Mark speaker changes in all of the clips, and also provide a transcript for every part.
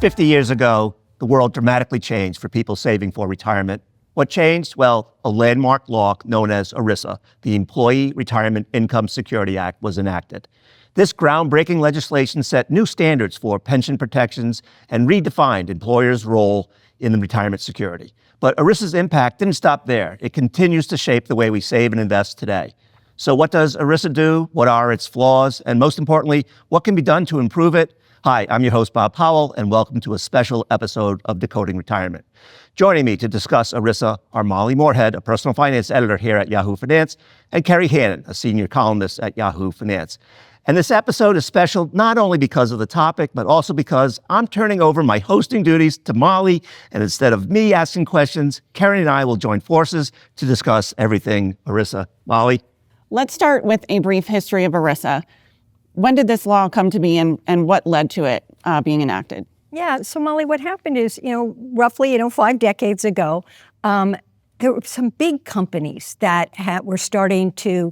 Speaker 1: 50 years ago, the world dramatically changed for people saving for retirement. What changed? Well, a landmark law known as ERISA, the Employee Retirement Income Security Act, was enacted. This groundbreaking legislation set new standards for pension protections and redefined employers' role in the retirement security. But ERISA's impact didn't stop there. It continues to shape the way we save and invest today. So what does ERISA do? What are its flaws? And most importantly, what can be done to improve it? Hi, I'm your host, Bob Powell, and welcome to a special episode of Decoding Retirement. Joining me to discuss ERISA are Molly Moorhead, a personal finance editor here at Yahoo Finance, and Kerry, Hannon, a senior columnist at Yahoo Finance. And this episode is special not only because of the topic, but also because I'm turning over my hosting duties to Molly, and instead of me asking questions, Kerry and I will join forces to discuss everything ERISA. Molly?
Speaker 2: Let's start with a brief history of ERISA. When did this law come to be and what led to it being enacted?
Speaker 3: Yeah, so Molly, what happened is, roughly, 5 decades ago, there were some big companies that were starting to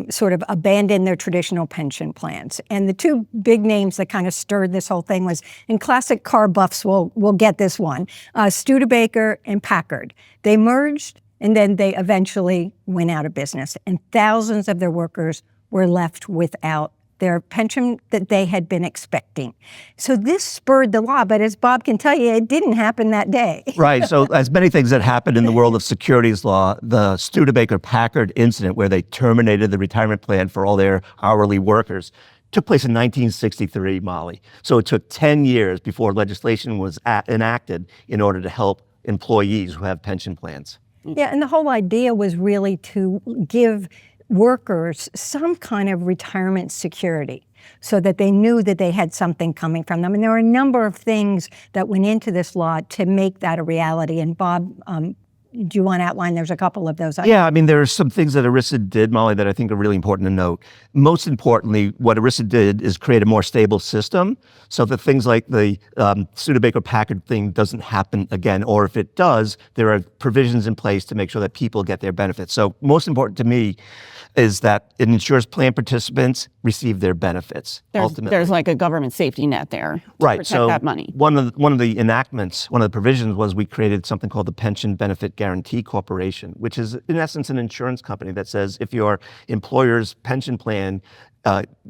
Speaker 3: sort of abandon their traditional pension plans. And the two big names that kind of stirred this whole thing was, and classic car buffs will get this one, Studebaker and Packard. They merged and then they eventually went out of business. And thousands of their workers were left without their pension that they had been expecting. So this spurred the law, but as Bob can tell you, it didn't happen that day.
Speaker 1: Right, so as many things that happened in the world of securities law, the Studebaker-Packard incident where they terminated the retirement plan for all their hourly workers took place in 1963, Molly. So it took 10 years before legislation was enacted in order to help employees who have pension plans.
Speaker 3: Yeah, and the whole idea was really to give workers some kind of retirement security so that they knew that they had something coming from them. And there were a number of things that went into this law to make that a reality. And Bob, do you want to outline? There's a couple of those.
Speaker 1: Yeah, there are some things that ERISA did, Molly, that I think are really important to note. Most importantly, what ERISA did is create a more stable system so that things like the Studebaker-Packard thing doesn't happen again, or if it does, there are provisions in place to make sure that people get their benefits. So most important to me is that it ensures plan participants receive their benefits, ultimately.
Speaker 2: There's like a government safety net there to protect that money.
Speaker 1: One of the enactments, one of the provisions was we created something called the Pension Benefit Guarantee Corporation, which is in essence an insurance company that says if your employer's pension plan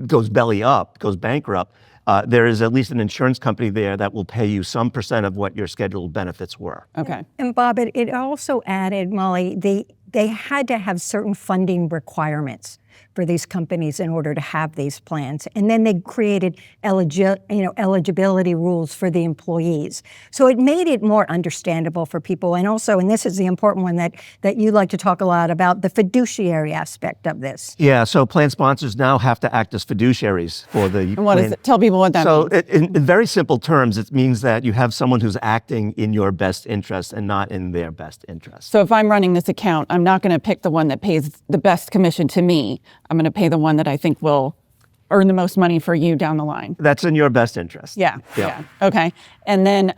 Speaker 1: goes belly up, goes bankrupt, there is at least an insurance company there that will pay you some percent of what your scheduled benefits were.
Speaker 2: Okay.
Speaker 3: And Bob, it also added, Molly, they had to have certain funding requirements for these companies in order to have these plans. And then they created eligibility rules for the employees. So it made it more understandable for people. And also, and this is the important one that you like to talk a lot about, the fiduciary aspect of this.
Speaker 1: Yeah, so plan sponsors now have to act as fiduciaries for the
Speaker 2: And what is it? Tell people what that means.
Speaker 1: So in very simple terms, it means that you have someone who's acting in your best interest and not in their best interest.
Speaker 2: So if I'm running this account, I'm not going to pick the one that pays the best commission to me. I'm going to pay the one that I think will earn the most money for you down the line.
Speaker 1: That's in your best interest.
Speaker 2: Yeah. Okay. And then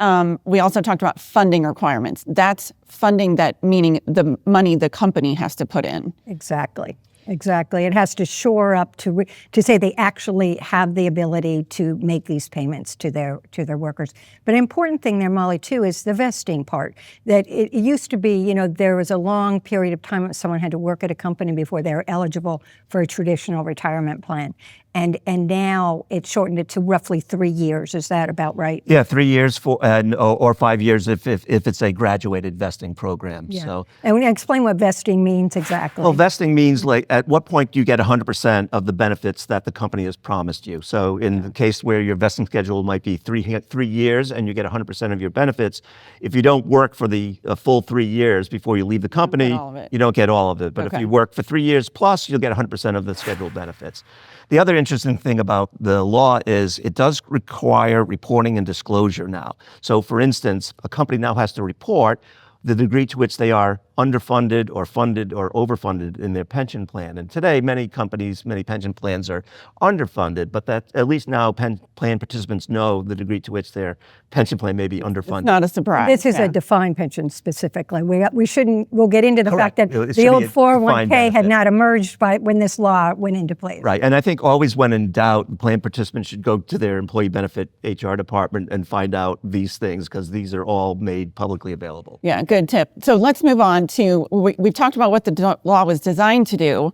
Speaker 2: we also talked about funding requirements. That's funding that meaning the money the company has to put in.
Speaker 3: Exactly. It has to shore up to say they actually have the ability to make these payments to their workers. But an important thing there, Molly, too, is the vesting part. That it used to be, there was a long period of time that someone had to work at a company before they were eligible for a traditional retirement plan. And now it's shortened it to roughly 3 years. Is that about right?
Speaker 1: Yeah, 3 years or 5 years if it's a graduated vesting program.
Speaker 3: Yeah.
Speaker 1: So,
Speaker 3: and we explain what vesting means exactly.
Speaker 1: Well, vesting means like at what point do you get 100% of the benefits that the company has promised you? So in the case where your vesting schedule might be 3 years and you get 100% of your benefits, if you don't work for the full 3 years before you leave the company, you don't get all of it. But if you work for 3 years plus, you'll get 100% of the scheduled benefits. The other interesting thing about the law is it does require reporting and disclosure now. So for instance, a company now has to report the degree to which they are underfunded or funded or overfunded in their pension plan. And today, many companies, many pension plans are underfunded, but that at least now plan participants know the degree to which their pension plan may be underfunded.
Speaker 2: Not a surprise.
Speaker 3: This is a defined pension specifically. We shouldn't, we'll get into the
Speaker 1: Correct.
Speaker 3: fact that
Speaker 1: It should
Speaker 3: the
Speaker 1: be
Speaker 3: old
Speaker 1: a
Speaker 3: 401k
Speaker 1: defined
Speaker 3: had
Speaker 1: benefit.
Speaker 3: not emerged when this law went into place.
Speaker 1: Right, and I think always when in doubt, the plan participants should go to their employee benefit HR department and find out these things, because these are all made publicly available.
Speaker 2: Yeah, good tip. So let's move on to, we've talked about what the law was designed to do.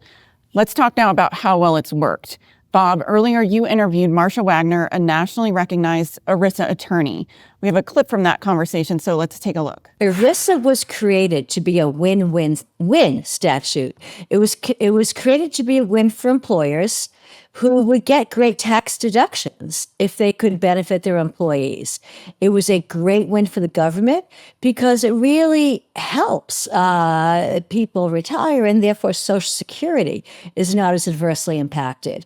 Speaker 2: Let's talk now about how well it's worked. Bob, earlier you interviewed Marsha Wagner, a nationally recognized ERISA attorney. We have a clip from that conversation, so let's take a look.
Speaker 4: ERISA was created to be a win-win-win statute. It was created to be a win for employers who would get great tax deductions if they could benefit their employees. It was a great win for the government because it really helps people retire, and therefore Social Security is not as adversely impacted.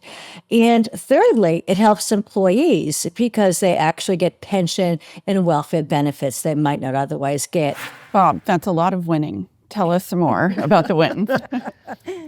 Speaker 4: And thirdly, it helps employees because they actually get pension and welfare benefits they might not otherwise get.
Speaker 2: Bob, that's a lot of winning. Tell us some more about the wins.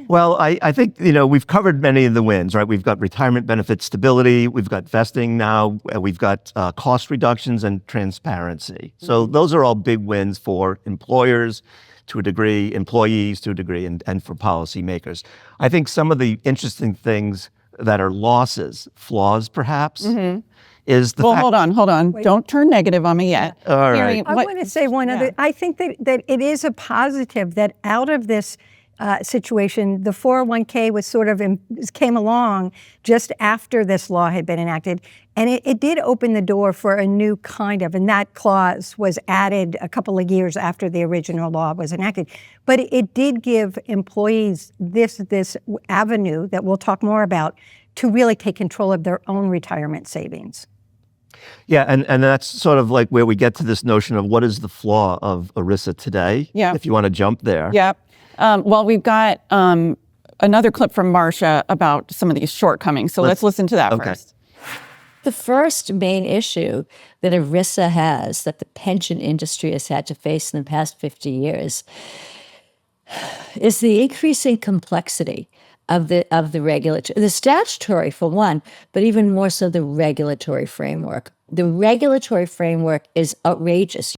Speaker 1: Well, I think, we've covered many of the wins, right? We've got retirement benefit stability, we've got vesting now, we've got cost reductions and transparency. So those are all big wins for employers to a degree, employees to a degree, and for policymakers. I think some of the interesting things that are losses, flaws perhaps, is the fact—
Speaker 2: Hold on. Don't turn negative on me yet.
Speaker 1: All right.
Speaker 2: Kerry,
Speaker 3: I want to say one other. I think that it is a positive that out of this situation, the 401k was came along just after this law had been enacted, and it did open the door for a new kind of, and that clause was added a couple of years after the original law was enacted. But it did give employees this avenue that we'll talk more about to really take control of their own retirement savings.
Speaker 1: Yeah, and that's sort of like where we get to this notion of what is the flaw of ERISA today, if you want to jump there.
Speaker 2: Yep. Well, we've got another clip from Marsha about some of these shortcomings. So let's listen to that first.
Speaker 4: The first main issue that ERISA has, that the pension industry has had to face in the past 50 years, is the increasing complexity of the regulatory, the statutory for one, but even more so the regulatory framework. The regulatory framework is outrageous.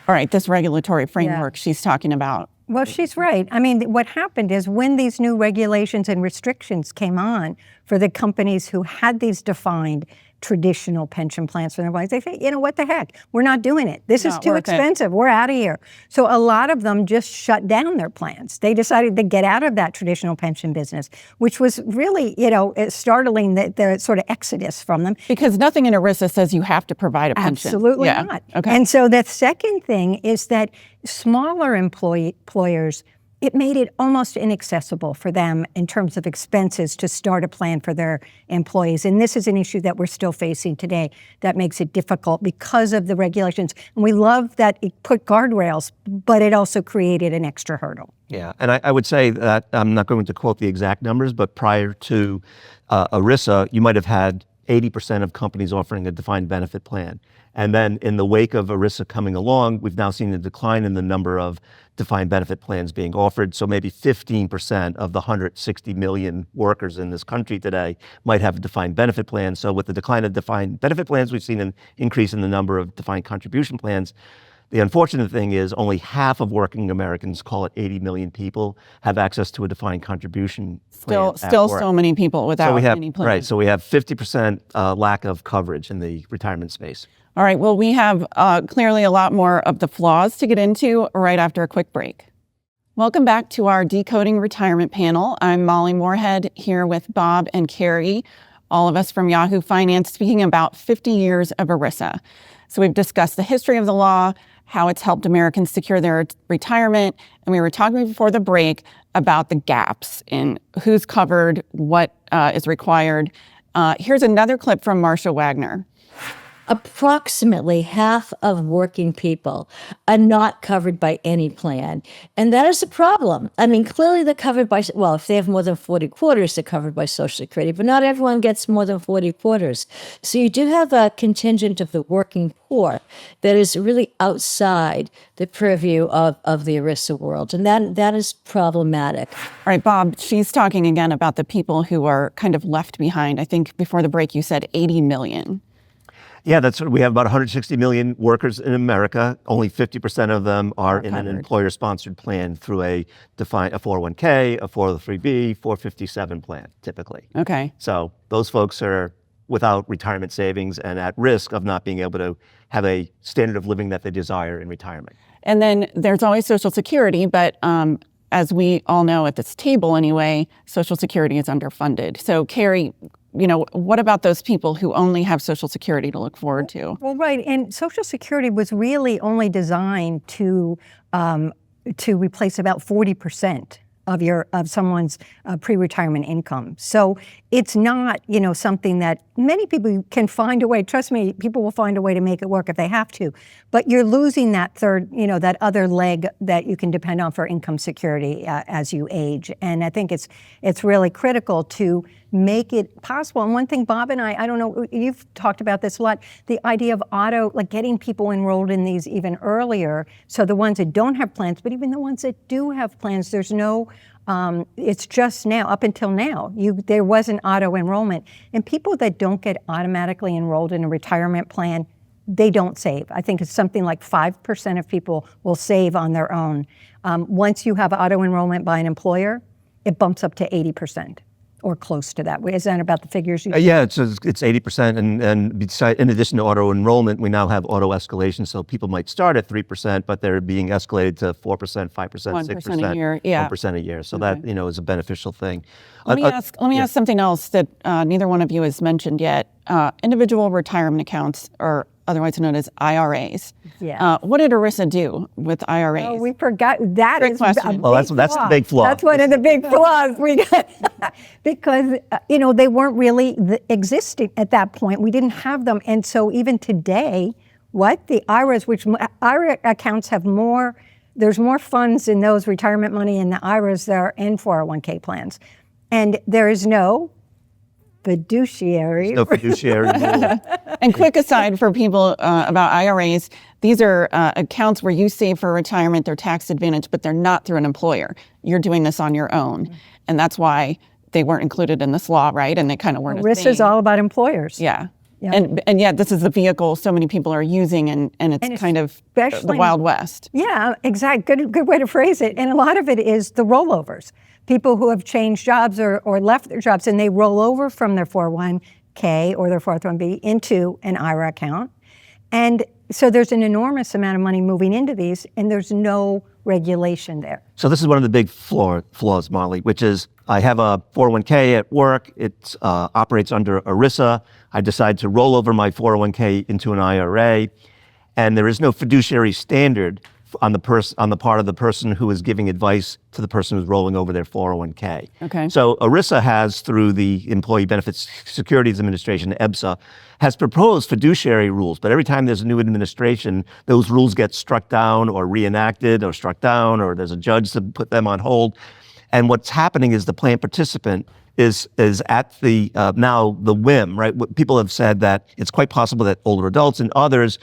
Speaker 2: All right, this regulatory framework she's talking about.
Speaker 3: Well, she's right. I mean, what happened is when these new regulations and restrictions came on for the companies who had these defined traditional pension plans for their employees, they say, what the heck? We're not doing it. This is too expensive. We're out of here. So a lot of them just shut down their plans. They decided to get out of that traditional pension business, which was really, startling, the sort of exodus from them.
Speaker 2: Because nothing in ERISA says you have to provide a pension.
Speaker 3: Absolutely not.
Speaker 2: Okay.
Speaker 3: And so the second thing is that smaller employers, it made it almost inaccessible for them in terms of expenses to start a plan for their employees. And this is an issue that we're still facing today that makes it difficult because of the regulations. And we love that it put guardrails, but it also created an extra hurdle.
Speaker 1: Yeah, and I would say that, I'm not going to quote the exact numbers, but prior to ERISA, you might have had 80% of companies offering a defined benefit plan. And then in the wake of ERISA coming along, we've now seen a decline in the number of defined benefit plans being offered. So maybe 15% of the 160 million workers in this country today might have a defined benefit plan. So with the decline of defined benefit plans, we've seen an increase in the number of defined contribution plans. The unfortunate thing is only half of working Americans, call it 80 million people, have access to a defined contribution plan.
Speaker 2: Still so many people without any plan.
Speaker 1: Right, so we have 50% lack of coverage in the retirement space.
Speaker 2: All right, well, we have clearly a lot more of the flaws to get into right after a quick break. Welcome back to our Decoding Retirement panel. I'm Molly Moorhead here with Bob and Kerry, all of us from Yahoo Finance, speaking about 50 years of ERISA. So we've discussed the history of the law, how it's helped Americans secure their retirement, and we were talking before the break about the gaps in who's covered, what is required. Here's another clip from Marsha Wagner.
Speaker 4: approximately half of working people are not covered by any plan. And that is a problem. I mean, clearly they're covered by, well, if they have more than 40 quarters, they're covered by Social Security, but not everyone gets more than 40 quarters. So you do have a contingent of the working poor that is really outside the purview of the ERISA world. And that is problematic.
Speaker 2: All right, Bob, she's talking again about the people who are kind of left behind. I think before the break you said 80 million.
Speaker 1: Yeah, that's we have about 160 million workers in America. Only 50% of them are in an employer-sponsored plan through a 401k, a 403b, 457 plan, typically.
Speaker 2: Okay.
Speaker 1: So those folks are without retirement savings and at risk of not being able to have a standard of living that they desire in retirement.
Speaker 2: And then there's always Social Security, but as we all know at this table anyway, Social Security is underfunded. So Kerry, what about those people who only have Social Security to look forward to?
Speaker 3: Well, right, and Social Security was really only designed to replace about 40% of someone's pre-retirement income. So it's not, something that many people can find a way. Trust me, people will find a way to make it work if they have to. But you're losing that third, that other leg that you can depend on for income security as you age. And I think it's really critical to make it possible. And one thing, Bob and I don't know, you've talked about this a lot, the idea of getting people enrolled in these even earlier. So the ones that don't have plans, but even the ones that do have plans, there's no, it's just now, up until now, there was an auto enrollment. And people that don't get automatically enrolled in a retirement plan, they don't save. I think it's something like 5% of people will save on their own. Once you have auto enrollment by an employer, it bumps up to 80%. Or close to that. Is that about the figures you?
Speaker 1: Yeah, it's 80%, and in addition to auto enrollment, we now have auto escalation. So people might start at 3%, but they're being escalated to 4%, 5%, 6%,
Speaker 2: a year. Yeah,
Speaker 1: 1% a year. So that is a beneficial thing.
Speaker 2: Let me ask something else that neither one of you has mentioned yet. Individual retirement accounts, or otherwise known as IRAs.
Speaker 3: Yeah.
Speaker 2: What did ERISA do with IRAs?
Speaker 3: Oh, we forgot. That
Speaker 2: Great
Speaker 3: is
Speaker 2: question.
Speaker 1: Well, that's the big flaw.
Speaker 3: That's one of the big flaws we got. Because, they weren't really existing at that point. We didn't have them. And so even today, the IRAs, which IRA accounts have more, there's more funds in those retirement money in the IRAs that are in 401k plans. And there is no fiduciary.
Speaker 1: No fiduciary rule.
Speaker 2: And quick aside for people about IRAs, these are accounts where you save for retirement. They're tax advantaged, but they're not through an employer. You're doing this on your own. And that's why they weren't included in this law, right? And they kind of weren't a thing.
Speaker 3: ERISA is all about employers.
Speaker 2: Yeah.
Speaker 3: Yeah.
Speaker 2: And yet this is the vehicle so many people are using, and it's kind of the Wild West.
Speaker 3: Yeah, exactly. Good way to phrase it. And a lot of it is the rollovers. People who have changed jobs or left their jobs, and they roll over from their 401k or their 401b into an IRA account. And so there's an enormous amount of money moving into these, and there's no regulation there.
Speaker 1: So this is one of the big flaws, Molly, which is I have a 401k at work. It operates under ERISA. I decide to roll over my 401k into an IRA, and there is no fiduciary standard on the part of the person who is giving advice to the person who's rolling over their 401k.
Speaker 2: Okay.
Speaker 1: So ERISA has, through the Employee Benefits Securities Administration, EBSA, has proposed fiduciary rules, but every time there's a new administration, those rules get struck down or reenacted or struck down, or there's a judge to put them on hold. And what's happening is the plan participant is at the now the whim, right? People have said that it's quite possible that older adults and others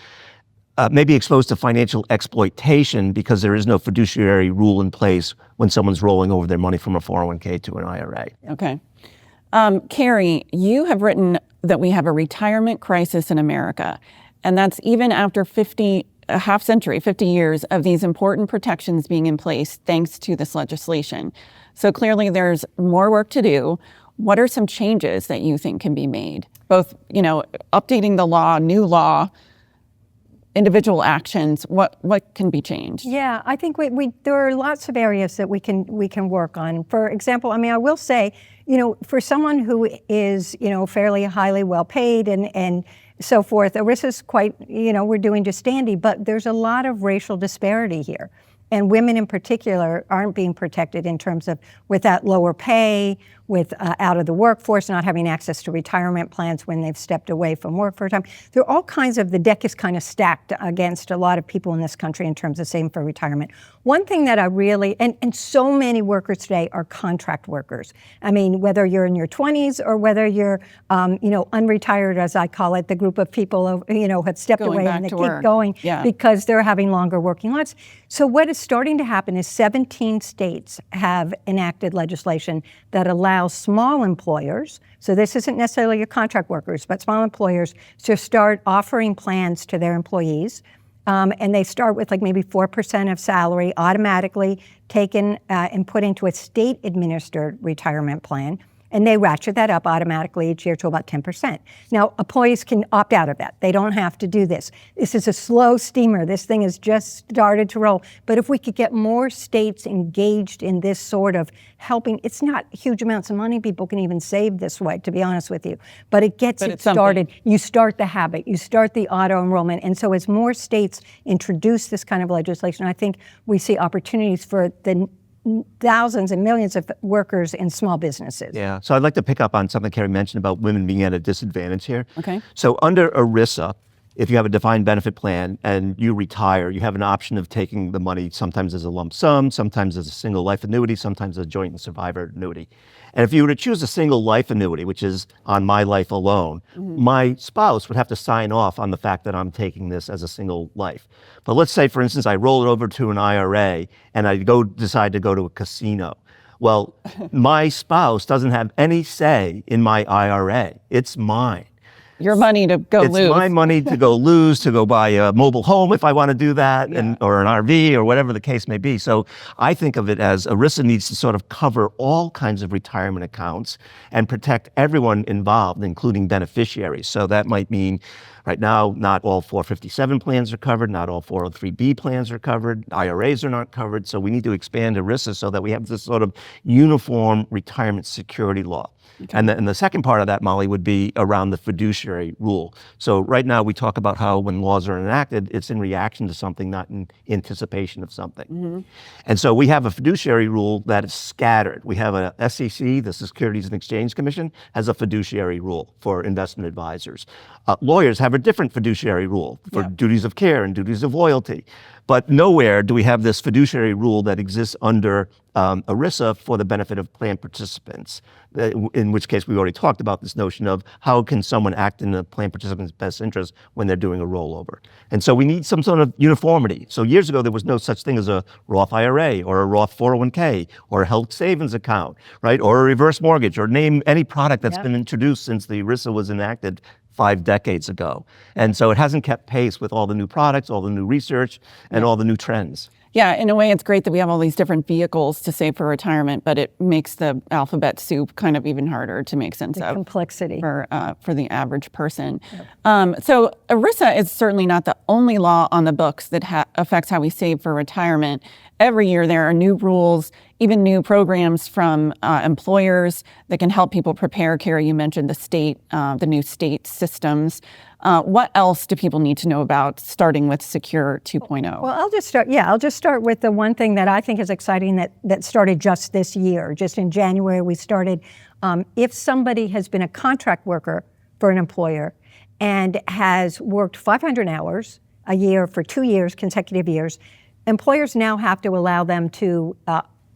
Speaker 1: may be exposed to financial exploitation because there is no fiduciary rule in place when someone's rolling over their money from a 401k to an IRA.
Speaker 2: Okay. Kerry, you have written that we have a retirement crisis in America, and that's even after a half century, 50 years of these important protections being in place thanks to this legislation. So clearly there's more work to do. What are some changes that you think can be made? Both, updating the law, new law, individual actions, what can be changed?
Speaker 3: Yeah, I think there are lots of areas that we can work on. For example, I will say, for someone who is, fairly highly well paid and so forth, ERISA's quite, we're doing just dandy, but there's a lot of racial disparity here. And women in particular aren't being protected in terms of with that lower pay with out of the workforce, not having access to retirement plans when they've stepped away from work for a time. There are all kinds of, the deck is kind of stacked against a lot of people in this country in terms of saving for retirement. One thing that I really, and so many workers today are contract workers. I mean, whether you're in your 20s or whether you're, unretired, as I call it, the group of people, have stepped
Speaker 2: Going
Speaker 3: away
Speaker 2: back
Speaker 3: and they
Speaker 2: to
Speaker 3: keep
Speaker 2: work.
Speaker 3: going
Speaker 2: Yeah.
Speaker 3: because they're having longer working lives. So what is starting to happen is 17 states have enacted legislation that allows small employers, so this isn't necessarily your contract workers, but small employers, to start offering plans to their employees. And they start with like maybe 4% of salary automatically taken and put into a state-administered retirement plan. And they ratchet that up automatically each year to about 10%. Now, employees can opt out of that. They don't have to do this. This is a slow steamer. This thing has just started to roll. But if we could get more states engaged in this sort of helping, it's not huge amounts of money people can even save this way, to be honest with you. But it gets it started. You start the habit. You start the auto-enrollment. And so as more states introduce this kind of legislation, I think we see opportunities for the thousands and millions of workers in small businesses.
Speaker 1: Yeah, so I'd like to pick up on something Kerry mentioned about women being at a disadvantage here.
Speaker 2: Okay.
Speaker 1: So under ERISA, if you have a defined benefit plan and you retire, you have an option of taking the money sometimes as a lump sum, sometimes as a single life annuity, sometimes a joint and survivor annuity. And if you were to choose a single life annuity, which is on my life alone, my spouse would have to sign off on the fact that I'm taking this as a single life. But let's say, for instance, I roll it over to an IRA and I decide to go to a casino. Well, my spouse doesn't have any say in my IRA. It's mine.
Speaker 2: Your money to go lose.
Speaker 1: It's my money to go lose, to go buy a mobile home if I want to do that, or an RV or whatever the case may be. So I think of it as ERISA needs to sort of cover all kinds of retirement accounts and protect everyone involved, including beneficiaries. So that might mean right now, not all 457 plans are covered, not all 403B plans are covered, IRAs are not covered. So we need to expand ERISA so that we have this sort of uniform retirement security law. Okay. And the second part of that, Molly, would be around the fiduciary rule. So right now we talk about how when laws are enacted, it's in reaction to something, not in anticipation of something. And so we have a fiduciary rule that is scattered. We have a SEC, the Securities and Exchange Commission, has a fiduciary rule for investment advisors. Lawyers have a different fiduciary rule for duties of care and duties of loyalty. But nowhere do we have this fiduciary rule that exists under ERISA for the benefit of plan participants, in which case we already talked about this notion of how can someone act in the plan participant's best interest when they're doing a rollover. And so we need some sort of uniformity. So years ago, there was no such thing as a Roth IRA or a Roth 401k or a health savings account, right? Or a reverse mortgage, or name any product that's been introduced since the ERISA was enacted 5 decades ago. And so it hasn't kept pace with all the new products, all the new research, and all the new trends.
Speaker 2: Yeah, in a way, it's great that we have all these different vehicles to save for retirement, but it makes the alphabet soup kind of even harder to make sense of.
Speaker 3: Complexity.
Speaker 2: For the average person. So ERISA is certainly not the only law on the books that affects how we save for retirement. Every year there are new rules, even new programs from employers that can help people prepare. Kerry, you mentioned the new state systems. What else do people need to know about, starting with Secure 2.0?
Speaker 3: Well, I'll just start with the one thing that I think is exciting that started just this year. Just in January, we started, if somebody has been a contract worker for an employer and has worked 500 hours a year for 2 years, consecutive years, employers now have to allow them to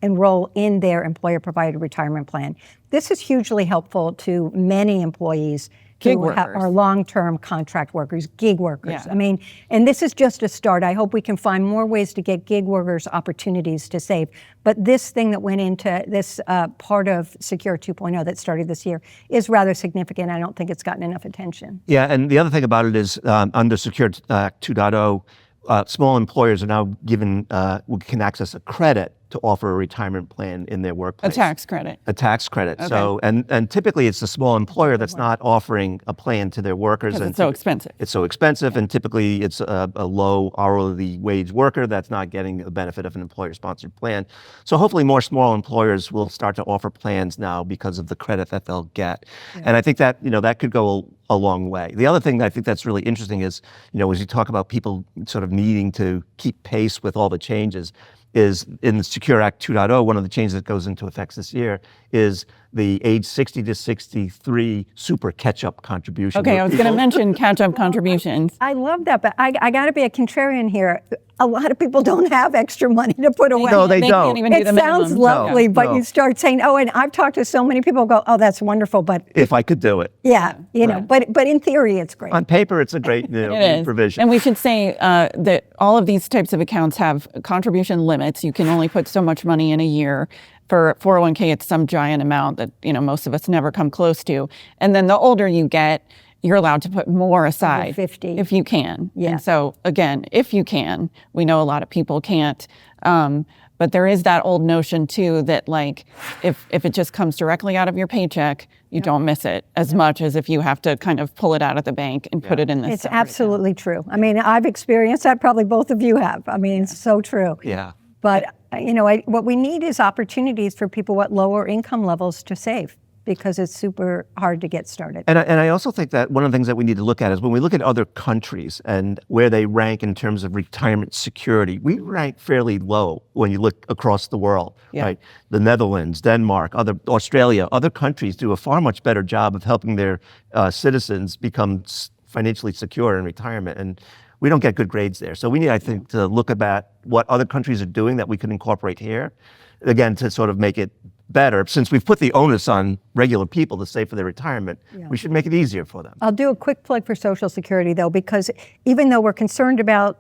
Speaker 3: enroll in their employer-provided retirement plan. This is hugely helpful to many employees who are long-term contract workers, gig workers.
Speaker 2: Yeah.
Speaker 3: I mean, and this is just a start. I hope we can find more ways to get gig workers opportunities to save. But this thing that went into this part of Secure 2.0 that started this year is rather significant. I don't think it's gotten enough attention.
Speaker 1: Yeah, and the other thing about it is under Secure 2.0, small employers are now given, can access a credit to offer a retirement plan in their workplace.
Speaker 2: A tax credit.
Speaker 1: A tax credit.
Speaker 2: Okay.
Speaker 1: So, and typically it's the small employer that's not offering a plan to their workers.
Speaker 2: Because
Speaker 1: and
Speaker 2: it's so expensive.
Speaker 1: It's so expensive, and typically it's a low hourly wage worker that's not getting the benefit of an employer-sponsored plan. So hopefully more small employers will start to offer plans now because of the credit that they'll get. Yeah. And I think that, that could go a long way. The other thing that I think that's really interesting is, as you talk about people sort of needing to keep pace with all the changes, is in the Secure Act 2.0, one of the changes that goes into effect this year is the age 60 to 63 super catch-up contribution.
Speaker 2: Okay, I was going to mention catch-up contributions.
Speaker 3: I love that, but I got to be a contrarian here. A lot of people don't have extra money to put away.
Speaker 1: No, they don't.
Speaker 2: Can't even do
Speaker 3: It
Speaker 2: the
Speaker 3: sounds
Speaker 2: minimum.
Speaker 3: lovely,
Speaker 1: No,
Speaker 3: but
Speaker 1: no.
Speaker 3: you start saying, oh, and I've talked to so many people who go, oh, that's wonderful, but
Speaker 1: If I could do it.
Speaker 3: yeah, you know, but in theory, it's great.
Speaker 1: On paper, it's a great
Speaker 2: It is.
Speaker 1: provision.
Speaker 2: And we should say that all of these types of accounts have contribution limits. You can only put so much money in a year. For 401k, it's some giant amount that, most of us never come close to. And then the older you get, you're allowed to put more aside
Speaker 3: 50.
Speaker 2: if you can.
Speaker 3: Yeah.
Speaker 2: And so again, if you can, we know a lot of people can't. But there is that old notion too that like if it just comes directly out of your paycheck, you don't miss it as much as if you have to kind of pull it out of the bank and put it in this.
Speaker 3: It's
Speaker 2: separate account.
Speaker 3: absolutely true. I mean, I've experienced that. Probably both of you have. I mean, it's so true.
Speaker 1: Yeah.
Speaker 3: But what we need is opportunities for people at lower income levels to save, because it's super hard to get started.
Speaker 1: And I also think that one of the things that we need to look at is when we look at other countries and where they rank in terms of retirement security, we rank fairly low when you look across the world, right? The Netherlands, Denmark, Australia, other countries do a far much better job of helping their citizens become financially secure in retirement. And we don't get good grades there. So we need, I think, to look at what other countries are doing that we can incorporate here, again, to sort of make it better. Since we've put the onus on regular people to save for their retirement, we should make it easier for them.
Speaker 3: I'll do a quick plug for Social Security, though, because even though we're concerned about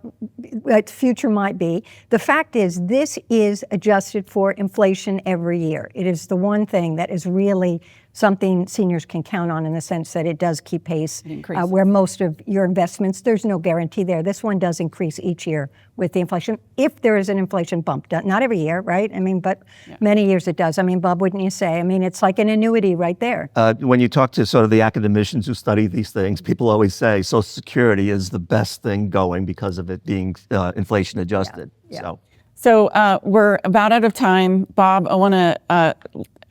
Speaker 3: what the future might be, the fact is this is adjusted for inflation every year. It is the one thing that is really something seniors can count on, in the sense that it does keep pace where most of your investments, there's no guarantee there. This one does increase each year with the inflation, if there is an inflation bump. Not every year, right? I mean, but many years it does. I mean, Bob, wouldn't you say? I mean, it's like an annuity right there.
Speaker 1: When you talk to sort of the academicians who study these things, people always say Social Security is the best thing going because of it being inflation adjusted.
Speaker 2: So we're about out of time. Bob, I want to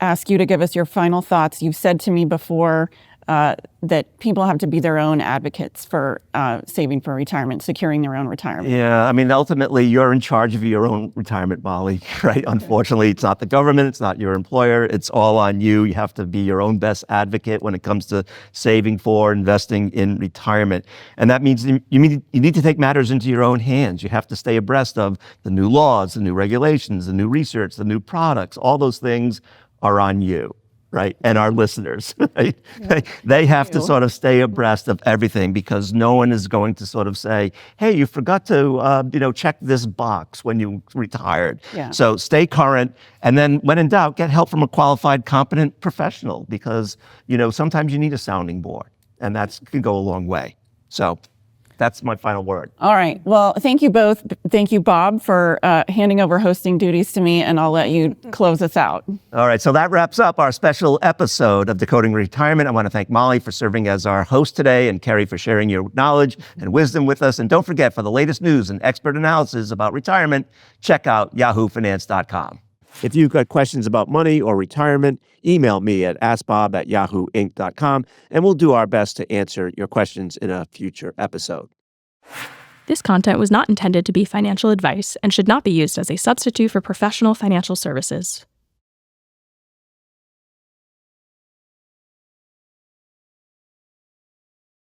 Speaker 2: ask you to give us your final thoughts. You've said to me before that people have to be their own advocates for saving for retirement, securing their own retirement.
Speaker 1: Yeah, I mean, ultimately, you're in charge of your own retirement, Molly, right? Unfortunately, it's not the government, it's not your employer, it's all on you. You have to be your own best advocate when it comes to saving for, investing in retirement. And that means you need to take matters into your own hands. You have to stay abreast of the new laws, the new regulations, the new research, the new products. All those things are on you, right? And our listeners, right? They have to sort of stay abreast of everything, because no one is going to sort of say, hey, you forgot to, check this box when you retired. So stay current. And then when in doubt, get help from a qualified, competent professional, because, sometimes you need a sounding board, and that can go a long way. So that's my final word.
Speaker 2: All right. Well, thank you both. Thank you, Bob, for handing over hosting duties to me, and I'll let you close us out.
Speaker 1: All right. So that wraps up our special episode of Decoding Retirement. I want to thank Molly for serving as our host today, and Kerry for sharing your knowledge and wisdom with us. And don't forget, for the latest news and expert analysis about retirement, check out yahoofinance.com. If you've got questions about money or retirement, email me at askbob@yahooinc.com, and we'll do our best to answer your questions in a future episode.
Speaker 5: This content was not intended to be financial advice and should not be used as a substitute for professional financial services.